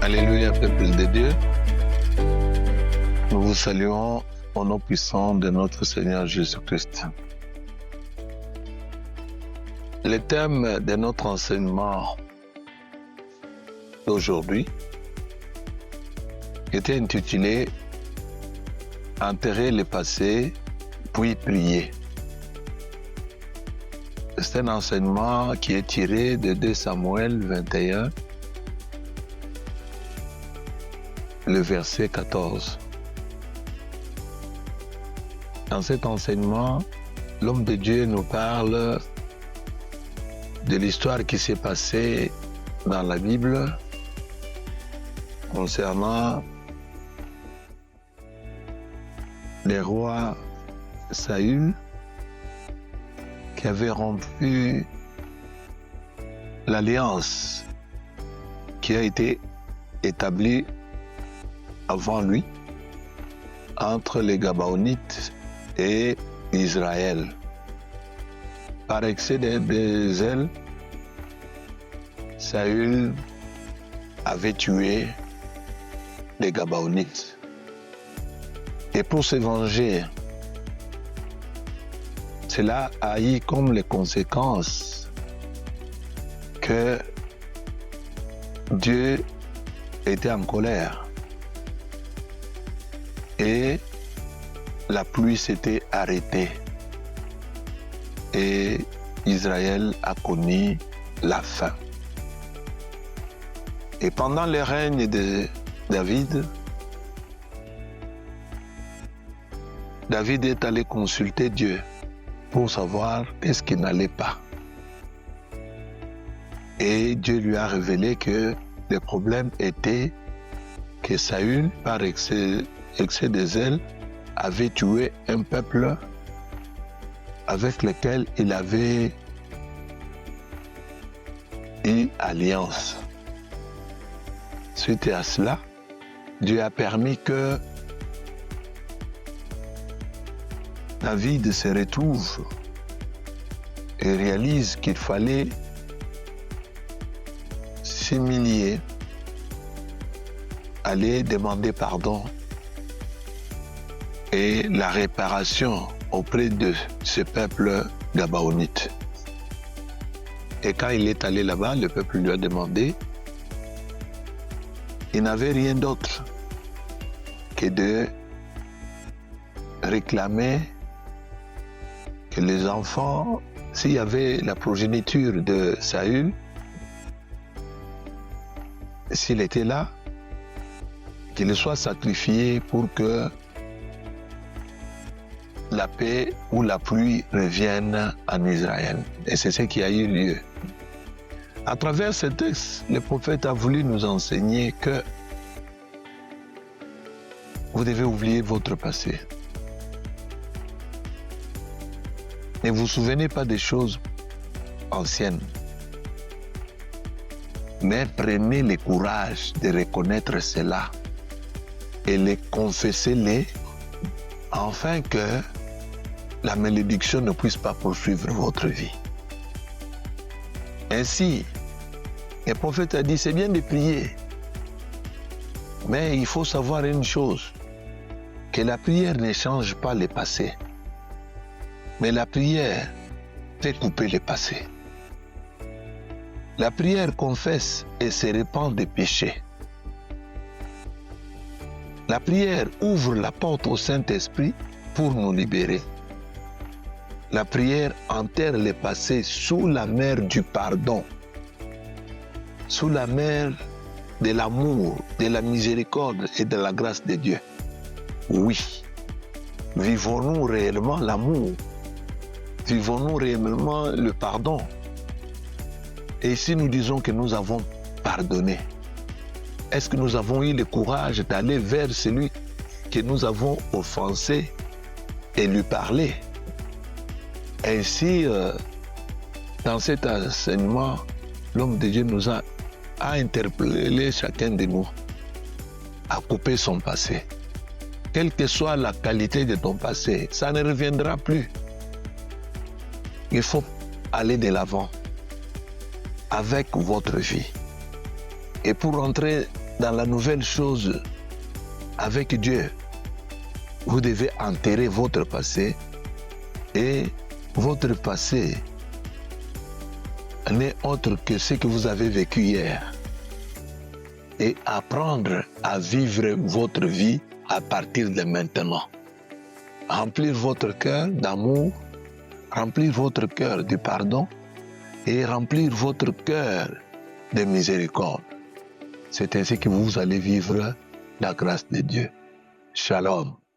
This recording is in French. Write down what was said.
Alléluia, peuple de Dieu. Nous vous saluons au nom puissant de notre Seigneur Jésus-Christ. Le thème de notre enseignement d'aujourd'hui était intitulé « Enterrer le passé, puis prier ». C'est un enseignement qui est tiré de 2 Samuel 21, le verset 14. Dans cet enseignement, l'homme de Dieu nous parle de l'histoire qui s'est passée dans la Bible concernant le roi Saül qui avait rompu l'alliance qui a été établie avant lui entre les Gabaonites et Israël. Par excès de zèle, Saül avait tué les Gabaonites. Et pour se venger, cela a eu comme les conséquences que Dieu était en colère et la pluie s'était arrêtée et Israël a connu la faim. Et pendant le règne de David, David est allé consulter Dieu pour savoir qu'est-ce qui n'allait pas. Et Dieu lui a révélé que le problème était que Saül, par excès de zèle, avait tué un peuple avec lequel il avait eu alliance. Suite à cela, Dieu a permis que David se retrouve et réalise qu'il fallait s'humilier, aller demander pardon et la réparation auprès de ce peuple gabaonite. Et quand il est allé là-bas, le peuple lui a demandé, il n'avait rien d'autre que de réclamer que les enfants, s'il y avait la progéniture de Saül, s'il était là, qu'il soit sacrifié pour que la paix ou la pluie revienne en Israël. Et c'est ce qui a eu lieu. À travers ce texte, le prophète a voulu nous enseigner que vous devez oublier votre passé. Ne vous souvenez pas des choses anciennes, mais prenez le courage de reconnaître cela et les confessez-les afin que la malédiction ne puisse pas poursuivre votre vie. Ainsi, le prophète a dit, c'est bien de prier, mais il faut savoir une chose, que la prière ne change pas le passé, mais la prière fait couper le passé. La prière confesse et se répand des péchés. La prière ouvre la porte au Saint-Esprit pour nous libérer. La prière enterre le passé sous la mer du pardon, sous la mer de l'amour, de la miséricorde et de la grâce de Dieu. Oui, vivons-nous réellement l'amour? Vivons-nous réellement le pardon? Et si nous disons que nous avons pardonné, est-ce que nous avons eu le courage d'aller vers celui que nous avons offensé et lui parler? Ainsi, dans cet enseignement, l'homme de Dieu nous a interpellé chacun de nous à couper son passé. Quelle que soit la qualité de ton passé, ça ne reviendra plus. Il faut aller de l'avant avec votre vie. Et pour entrer dans la nouvelle chose avec Dieu. Vous devez enterrer votre passé et votre passé n'est autre que ce que vous avez vécu hier et apprendre à vivre votre vie à partir de maintenant. Remplir votre cœur d'amour, remplir votre cœur de pardon et remplir votre cœur de miséricorde. C'est ainsi que vous allez vivre la grâce de Dieu. Shalom.